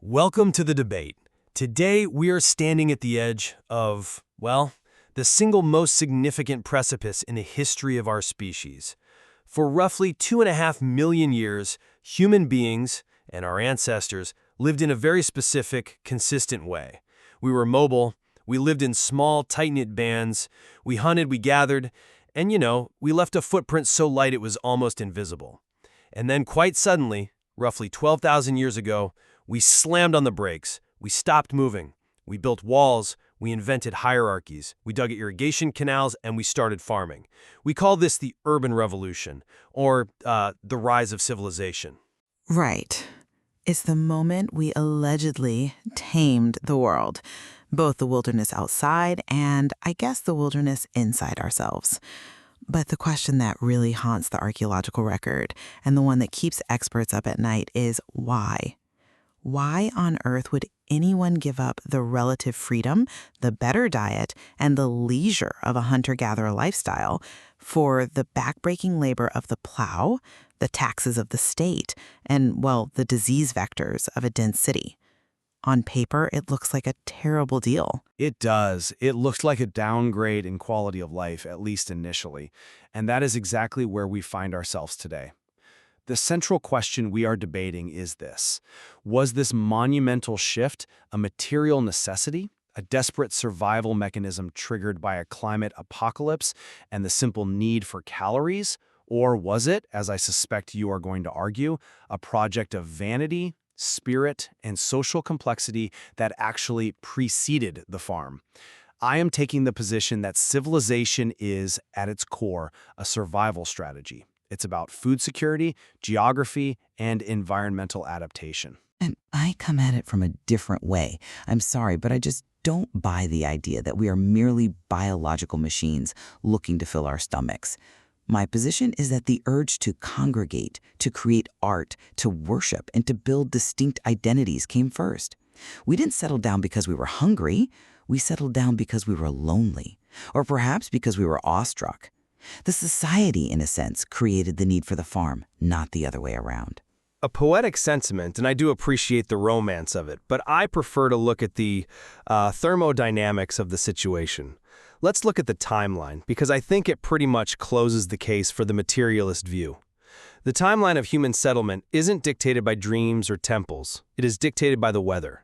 Welcome to the debate. Today, we are standing at the edge of, well, the single most significant precipice in the history of our species. For roughly 2.5 million years, human beings and our ancestors lived in a very specific, consistent way. We were mobile, we lived in small, tight-knit bands, we hunted, we gathered, and we left a footprint so light it was almost invisible. And then quite suddenly, roughly 12,000 years ago, we slammed on the brakes, we stopped moving, we built walls, we invented hierarchies, we dug irrigation canals, and we started farming. We call this the urban revolution, or the rise of civilization. Right. It's the moment we allegedly tamed the world, both the wilderness outside and, I guess, the wilderness inside ourselves. But the question that really haunts the archaeological record, and the one that keeps experts up at night, is why? Why on earth would anyone give up the relative freedom, the better diet, and the leisure of a hunter-gatherer lifestyle for the backbreaking labor of the plow, the taxes of the state, and, well, the disease vectors of a dense city? On paper, it looks like a terrible deal. It does. It looks like a downgrade in quality of life, at least initially. And that is exactly where we find ourselves today. The central question we are debating is this: was this monumental shift a material necessity, a desperate survival mechanism triggered by a climate apocalypse and the simple need for calories? Or was it, as I suspect you are going to argue, a project of vanity, spirit, and social complexity that actually preceded the farm? I am taking the position that civilization is, at its core, a survival strategy. It's about food security, geography, and environmental adaptation. And I come at it from a different way. I'm sorry, but I just don't buy the idea that we are merely biological machines looking to fill our stomachs. My position is that the urge to congregate, to create art, to worship, and to build distinct identities came first. We didn't settle down because we were hungry. We settled down because we were lonely, or perhaps because we were awestruck. The society, in a sense, created the need for the farm, not the other way around. A poetic sentiment, and I do appreciate the romance of it, but I prefer to look at the thermodynamics of the situation. Let's look at the timeline, because I think it pretty much closes the case for the materialist view. The timeline of human settlement isn't dictated by dreams or temples. It is dictated by the weather.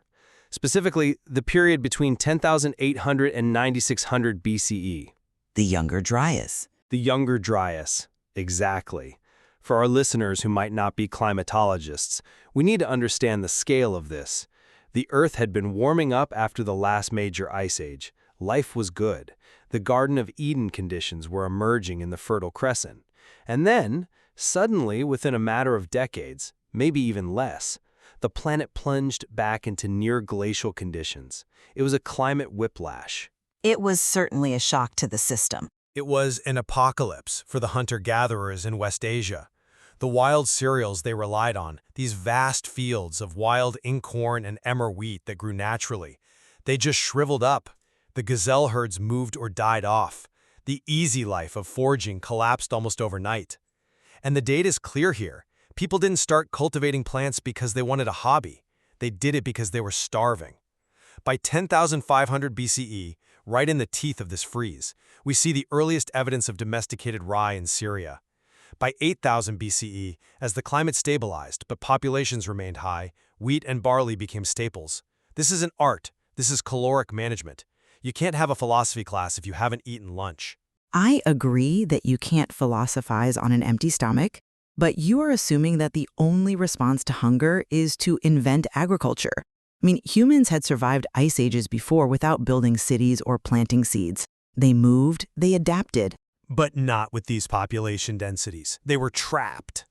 Specifically, the period between 10,800 and 9,600 BCE. The Younger Dryas. The Younger Dryas. Exactly. For our listeners who might not be climatologists, we need to understand the scale of this. The Earth had been warming up after the last major ice age. Life was good. The Garden of Eden conditions were emerging in the Fertile Crescent. And then, suddenly, within a matter of decades, maybe even less, the planet plunged back into near-glacial conditions. It was a climate whiplash. It was certainly a shock to the system. It was an apocalypse for the hunter-gatherers in West Asia. The wild cereals they relied on, these vast fields of wild inkhorn and emmer wheat that grew naturally, they just shriveled up. The gazelle herds moved or died off. The easy life of foraging collapsed almost overnight. And the data is clear here. People didn't start cultivating plants because they wanted a hobby. They did it because they were starving. By 10,500 BCE, right in the teeth of this freeze, we see the earliest evidence of domesticated rye in Syria. By 8,000 BCE, as the climate stabilized but populations remained high, wheat and barley became staples. This is an art. This is caloric management. You can't have a philosophy class if you haven't eaten lunch. I agree that you can't philosophize on an empty stomach, but you are assuming that the only response to hunger is to invent agriculture. I mean, humans had survived ice ages before without building cities or planting seeds. They moved, they adapted. But not with these population densities. They were trapped.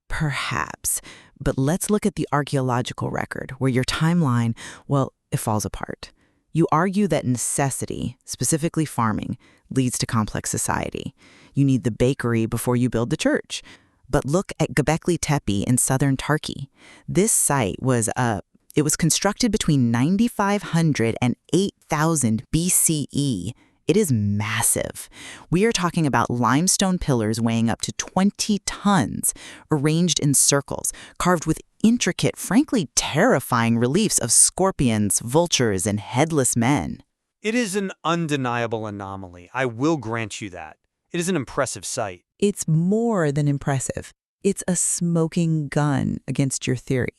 Perhaps. But let's look at the archaeological record, where your timeline, well, it falls apart. You argue that necessity, specifically farming, leads to complex society. You need the bakery before you build the church. But look at Gobekli Tepe in southern Turkey. This site was It was constructed between 9,500 and 8,000 BCE. It is massive. We are talking about limestone pillars weighing up to 20 tons, arranged in circles, carved with intricate, frankly terrifying reliefs of scorpions, vultures, and headless men. It is an undeniable anomaly. I will grant you that. It is an impressive sight. It's more than impressive. It's a smoking gun against your theory.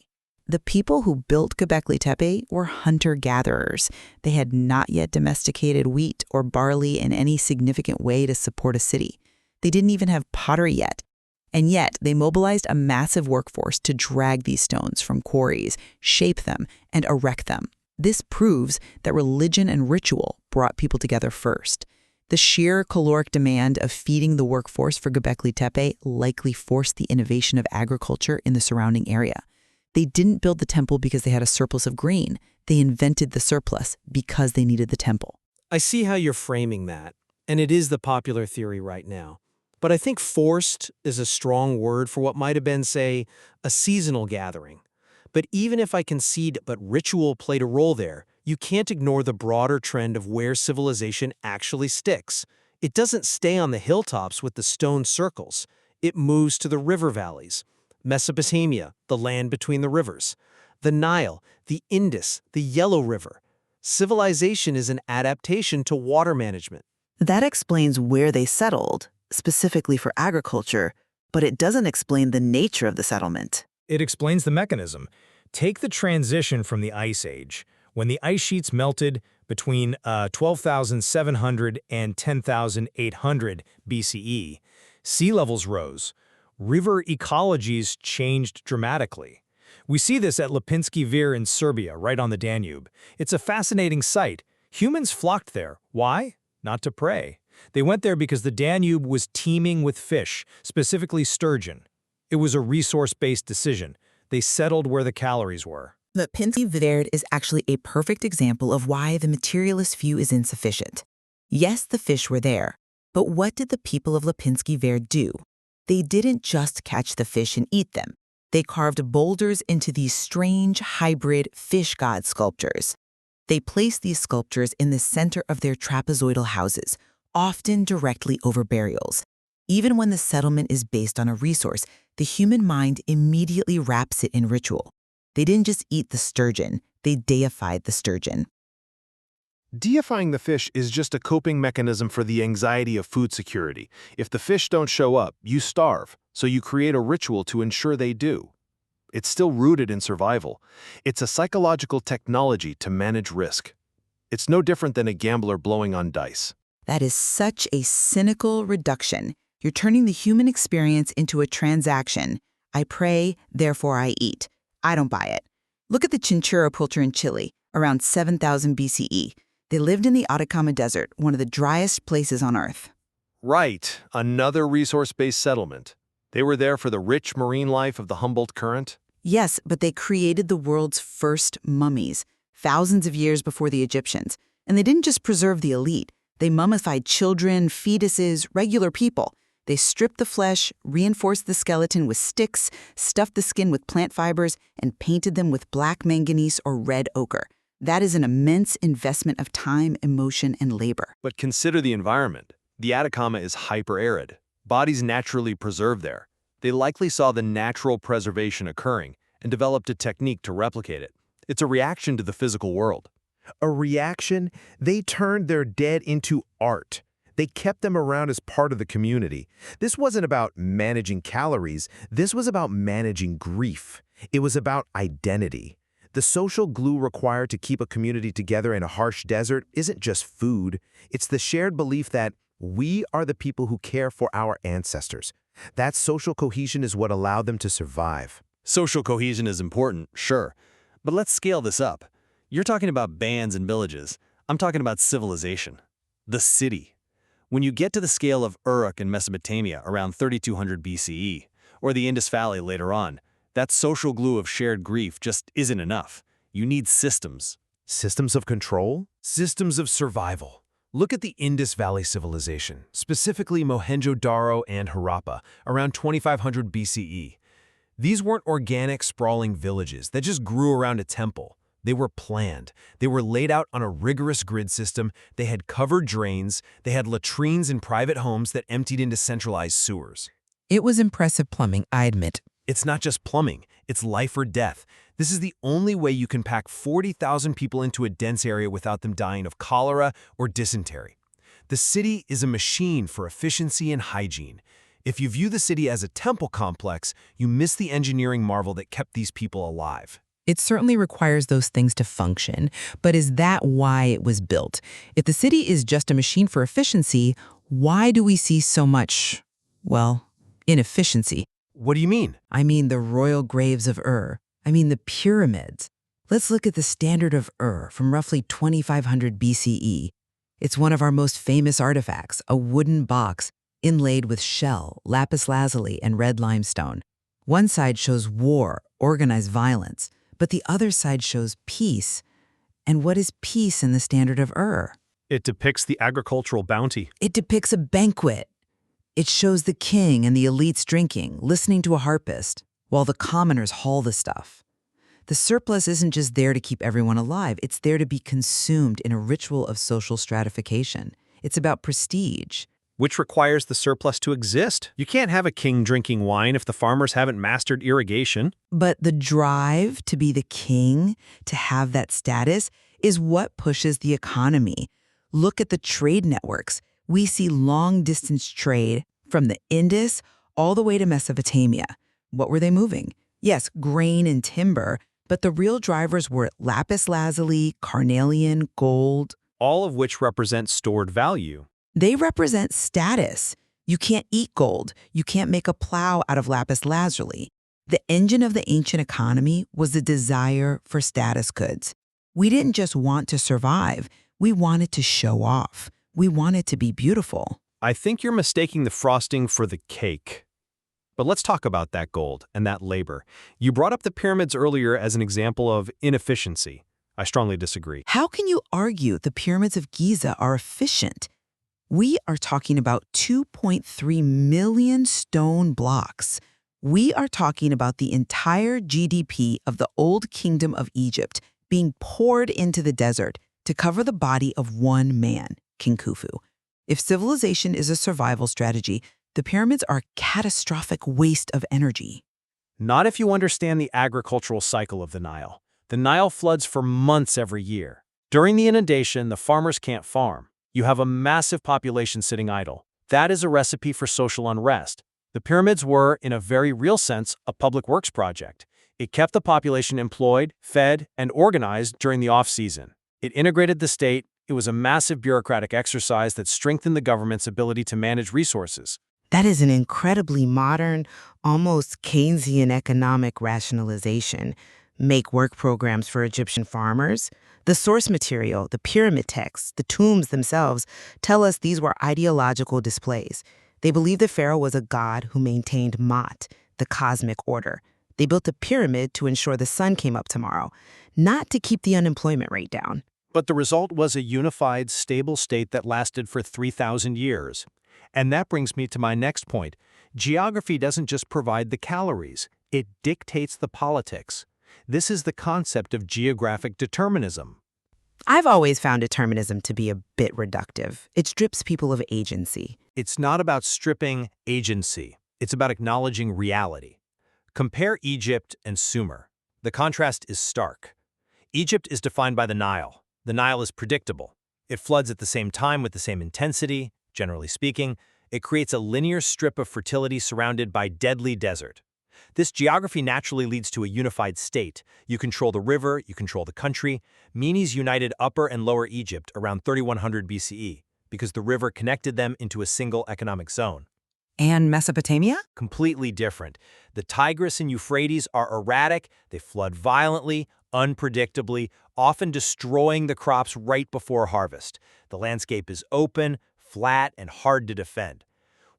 The people who built Gobekli Tepe were hunter-gatherers. They had not yet domesticated wheat or barley in any significant way to support a city. They didn't even have pottery yet. And yet, they mobilized a massive workforce to drag these stones from quarries, shape them, and erect them. This proves that religion and ritual brought people together first. The sheer caloric demand of feeding the workforce for Gobekli Tepe likely forced the innovation of agriculture in the surrounding area. They didn't build the temple because they had a surplus of grain. They invented the surplus because they needed the temple. I see how you're framing that, and it is the popular theory right now. But I think forced is a strong word for what might have been, say, a seasonal gathering. But even if I concede but ritual played a role there, you can't ignore the broader trend of where civilization actually sticks. It doesn't stay on the hilltops with the stone circles. It moves to the river valleys. Mesopotamia, the land between the rivers. The Nile, the Indus, the Yellow River. Civilization is an adaptation to water management. That explains where they settled, specifically for agriculture, but it doesn't explain the nature of the settlement. It explains the mechanism. Take the transition from the Ice Age. When the ice sheets melted between 12,700 and 10,800 BCE, sea levels rose. River ecologies changed dramatically. We see this at Lipinski Vir in Serbia, right on the Danube. It's a fascinating sight. Humans flocked there. Why? Not to prey. They went there because the Danube was teeming with fish, specifically sturgeon. It was a resource-based decision. They settled where the calories were. Lipinski Vir is actually a perfect example of why the materialist view is insufficient. Yes, the fish were there, but what did the people of Lipinski Vir do? They didn't just catch the fish and eat them. They carved boulders into these strange hybrid fish god sculptures. They placed these sculptures in the center of their trapezoidal houses, often directly over burials. Even when the settlement is based on a resource, the human mind immediately wraps it in ritual. They didn't just eat the sturgeon, they deified the sturgeon. Deifying the fish is just a coping mechanism for the anxiety of food security. If the fish don't show up, you starve, so you create a ritual to ensure they do. It's still rooted in survival. It's a psychological technology to manage risk. It's no different than a gambler blowing on dice. That is such a cynical reduction. You're turning the human experience into a transaction. I pray, therefore I eat. I don't buy it. Look at the Chinchorro culture in Chile, around 7000 BCE. They lived in the Atacama Desert, one of the driest places on Earth. Right, another resource-based settlement. They were there for the rich marine life of the Humboldt Current? Yes, but they created the world's first mummies, thousands of years before the Egyptians. And they didn't just preserve the elite. They mummified children, fetuses, regular people. They stripped the flesh, reinforced the skeleton with sticks, stuffed the skin with plant fibers, and painted them with black manganese or red ochre. That is an immense investment of time, emotion, and labor. But consider the environment. The Atacama is hyper-arid. Bodies naturally preserve there. They likely saw the natural preservation occurring and developed a technique to replicate it. It's a reaction to the physical world. A reaction? They turned their dead into art. They kept them around as part of the community. This wasn't about managing calories. This was about managing grief. It was about identity. The social glue required to keep a community together in a harsh desert isn't just food. It's the shared belief that we are the people who care for our ancestors. That social cohesion is what allowed them to survive. Social cohesion is important, sure. But let's scale this up. You're talking about bands and villages. I'm talking about civilization. The city. When you get to the scale of Uruk in Mesopotamia around 3200 BCE, or the Indus Valley later on, that social glue of shared grief just isn't enough. You need systems. Systems of control? Systems of survival. Look at the Indus Valley civilization, specifically Mohenjo-Daro and Harappa, around 2500 BCE. These weren't organic, sprawling villages that just grew around a temple. They were planned. They were laid out on a rigorous grid system. They had covered drains. They had latrines in private homes that emptied into centralized sewers. It was impressive plumbing, I admit. It's not just plumbing. It's life or death. This is the only way you can pack 40,000 people into a dense area without them dying of cholera or dysentery. The city is a machine for efficiency and hygiene. If you view the city as a temple complex, you miss the engineering marvel that kept these people alive. It certainly requires those things to function, but is that why it was built? If the city is just a machine for efficiency, why do we see so much, well, inefficiency? What do you mean? I mean the royal graves of Ur. I mean the pyramids. Let's look at the standard of Ur from roughly 2500 BCE. It's one of our most famous artifacts, a wooden box inlaid with shell, lapis lazuli, and red limestone. One side shows war, organized violence, but the other side shows peace. And what is peace in the standard of Ur? It depicts the agricultural bounty. It depicts a banquet. It shows the king and the elites drinking, listening to a harpist, while the commoners haul the stuff. The surplus isn't just there to keep everyone alive, it's there to be consumed in a ritual of social stratification. It's about prestige. Which requires the surplus to exist. You can't have a king drinking wine if the farmers haven't mastered irrigation. But the drive to be the king, to have that status, is what pushes the economy. Look at the trade networks. We see long-distance trade from the Indus all the way to Mesopotamia. What were they moving? Yes, grain and timber, but the real drivers were lapis lazuli, carnelian, gold. All of which represent stored value. They represent status. You can't eat gold. You can't make a plow out of lapis lazuli. The engine of the ancient economy was the desire for status goods. We didn't just want to survive. We wanted to show off. We wanted to be beautiful. I think you're mistaking the frosting for the cake. But let's talk about that gold and that labor. You brought up the pyramids earlier as an example of inefficiency. I strongly disagree. How can you argue the pyramids of Giza are efficient? We are talking about 2.3 million stone blocks. We are talking about the entire GDP of the Old Kingdom of Egypt being poured into the desert to cover the body of one man, King Khufu. If civilization is a survival strategy, the pyramids are a catastrophic waste of energy. Not if you understand the agricultural cycle of the Nile. The Nile floods for months every year. During the inundation, the farmers can't farm. You have a massive population sitting idle. That is a recipe for social unrest. The pyramids were, in a very real sense, a public works project. It kept the population employed, fed, and organized during the off-season. It integrated the state. It was a massive bureaucratic exercise that strengthened the government's ability to manage resources. That is an incredibly modern, almost Keynesian economic rationalization. Make work programs for Egyptian farmers. The source material, the pyramid texts, the tombs themselves tell us these were ideological displays. They believed the pharaoh was a god who maintained Ma'at, the cosmic order. They built a pyramid to ensure the sun came up tomorrow, not to keep the unemployment rate down. But the result was a unified, stable state that lasted for 3,000 years. And that brings me to my next point. Geography doesn't just provide the calories, it dictates the politics. This is the concept of geographic determinism. I've always found determinism to be a bit reductive. It strips people of agency. It's not about stripping agency. It's about acknowledging reality. Compare Egypt and Sumer. The contrast is stark. Egypt is defined by the Nile. The Nile is predictable. It floods at the same time with the same intensity. Generally speaking, it creates a linear strip of fertility surrounded by deadly desert. This geography naturally leads to a unified state. You control the river, you control the country. Menes united Upper and Lower Egypt around 3100 BCE because the river connected them into a single economic zone. And Mesopotamia? Completely different. The Tigris and Euphrates are erratic, they flood violently, unpredictably, often destroying the crops right before harvest. The landscape is open, flat, and hard to defend.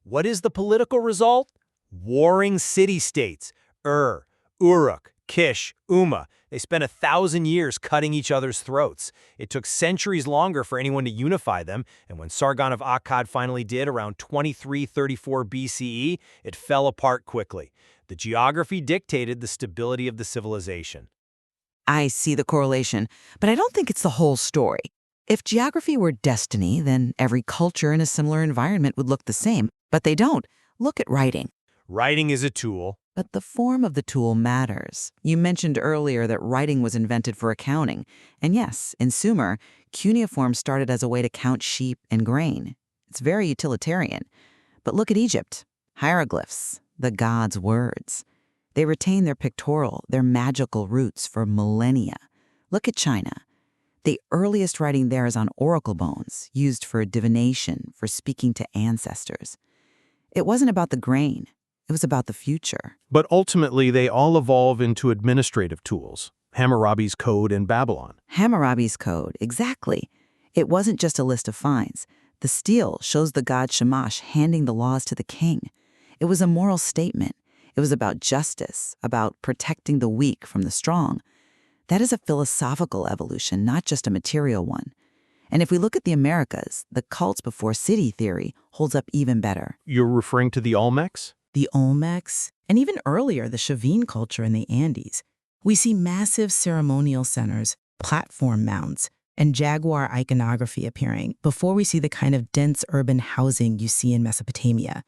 What is the political result? Warring city-states. Uruk, Kish, Umma. They spent 1,000 years cutting each other's throats. It took centuries longer for anyone to unify them, and when Sargon of Akkad finally did around 2334 BCE, it fell apart quickly. The geography dictated the stability of the civilization. I see the correlation, but I don't think it's the whole story. If geography were destiny, then every culture in a similar environment would look the same, but they don't. Look at writing. Writing is a tool. But the form of the tool matters. You mentioned earlier that writing was invented for accounting. And yes, in Sumer, cuneiform started as a way to count sheep and grain. It's very utilitarian. But look at Egypt. Hieroglyphs, the gods' words. They retain their pictorial, their magical roots for millennia. Look at China. The earliest writing there is on oracle bones, used for divination, for speaking to ancestors. It wasn't about the grain. It was about the future. But ultimately, they all evolve into administrative tools. Hammurabi's Code in Babylon. Hammurabi's Code, exactly. It wasn't just a list of fines. The stele shows the god Shamash handing the laws to the king. It was a moral statement. It was about justice, about protecting the weak from the strong. That is a philosophical evolution, not just a material one. And if we look at the Americas, the cults before city theory holds up even better. You're referring to the Olmecs? The Olmecs, and even earlier the Chavin culture in the Andes. We see massive ceremonial centers, platform mounds, and jaguar iconography appearing before we see the kind of dense urban housing you see in Mesopotamia.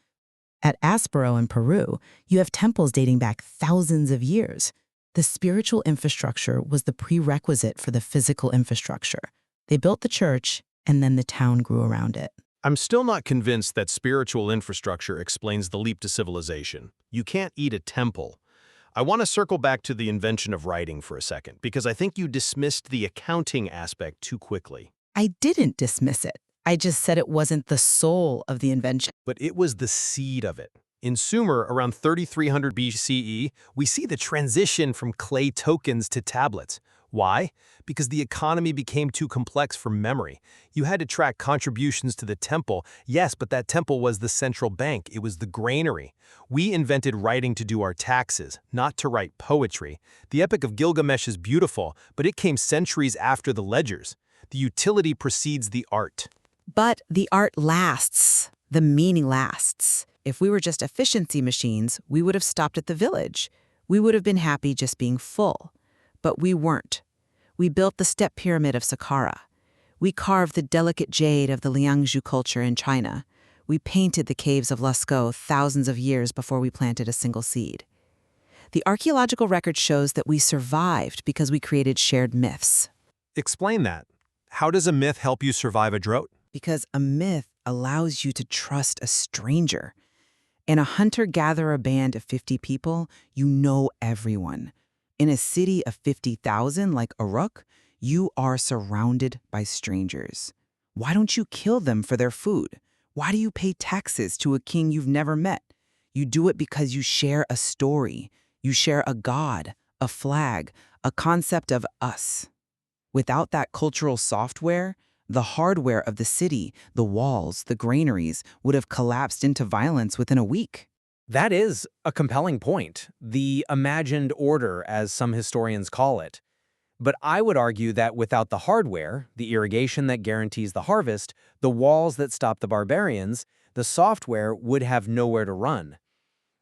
At Aspero in Peru, you have temples dating back thousands of years. The spiritual infrastructure was the prerequisite for the physical infrastructure. They built the church, and then the town grew around it. I'm still not convinced that spiritual infrastructure explains the leap to civilization. You can't eat a temple. I want to circle back to the invention of writing for a second, because I think you dismissed the accounting aspect too quickly. I didn't dismiss it. I just said it wasn't the soul of the invention. But it was the seed of it. In Sumer, around 3300 BCE, we see the transition from clay tokens to tablets. Why? Because the economy became too complex for memory. You had to track contributions to the temple. Yes, but that temple was the central bank. It was the granary. We invented writing to do our taxes, not to write poetry. The Epic of Gilgamesh is beautiful, but it came centuries after the ledgers. The utility precedes the art. But the art lasts. The meaning lasts. If we were just efficiency machines, we would have stopped at the village. We would have been happy just being full. But we weren't. We built the step pyramid of Saqqara. We carved the delicate jade of the Liangzhu culture in China. We painted the caves of Lascaux thousands of years before we planted a single seed. The archaeological record shows that we survived because we created shared myths. Explain that. How does a myth help you survive a drought? Because a myth allows you to trust a stranger. In a hunter-gatherer band of 50 people, you know everyone. In a city of 50,000 like Uruk, you are surrounded by strangers. Why don't you kill them for their food? Why do you pay taxes to a king you've never met? You do it because you share a story. You share a god, a flag, a concept of us. Without that cultural software, the hardware of the city, the walls, the granaries, would have collapsed into violence within a week. That is a compelling point, the imagined order, as some historians call it. But I would argue that without the hardware, the irrigation that guarantees the harvest, the walls that stop the barbarians, the software would have nowhere to run.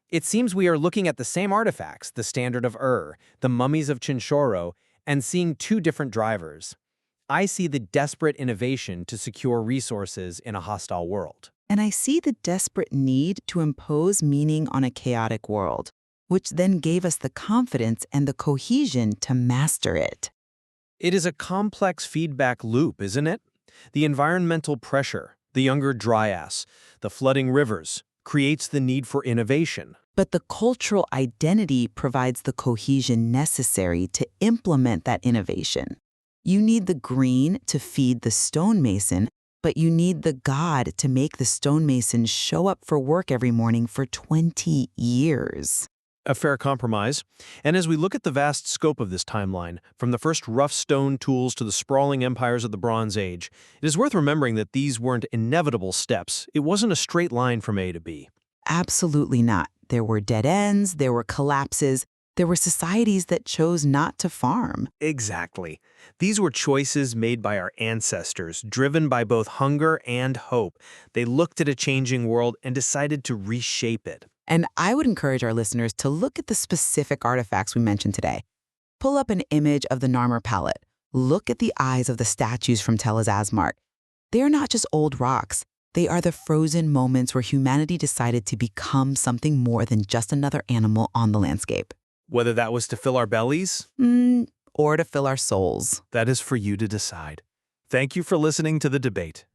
It seems we are looking at the same artifacts, the Standard of Ur, the mummies of Chinchorro, and seeing two different drivers. I see the desperate innovation to secure resources in a hostile world. And I see the desperate need to impose meaning on a chaotic world, which then gave us the confidence and the cohesion to master it. It is a complex feedback loop, isn't it? The environmental pressure, the Younger Dryas, the flooding rivers, creates the need for innovation. But the cultural identity provides the cohesion necessary to implement that innovation. You need the green to feed the stonemason, but you need the god to make the stonemason show up for work every morning for 20 years. A fair compromise. And as we look at the vast scope of this timeline, from the first rough stone tools to the sprawling empires of the Bronze Age, it is worth remembering that these weren't inevitable steps. It wasn't a straight line from A to B. Absolutely not. There were dead ends, there were collapses, there were societies that chose not to farm. Exactly. These were choices made by our ancestors, driven by both hunger and hope. They looked at a changing world and decided to reshape it. And I would encourage our listeners to look at the specific artifacts we mentioned today. Pull up an image of the Narmer palette. Look at the eyes of the statues from Tel Asmark. They are not just old rocks. They are the frozen moments where humanity decided to become something more than just another animal on the landscape. Whether that was to fill our bellies, Or to fill our souls. that is for you to decide. Thank you for listening to the debate.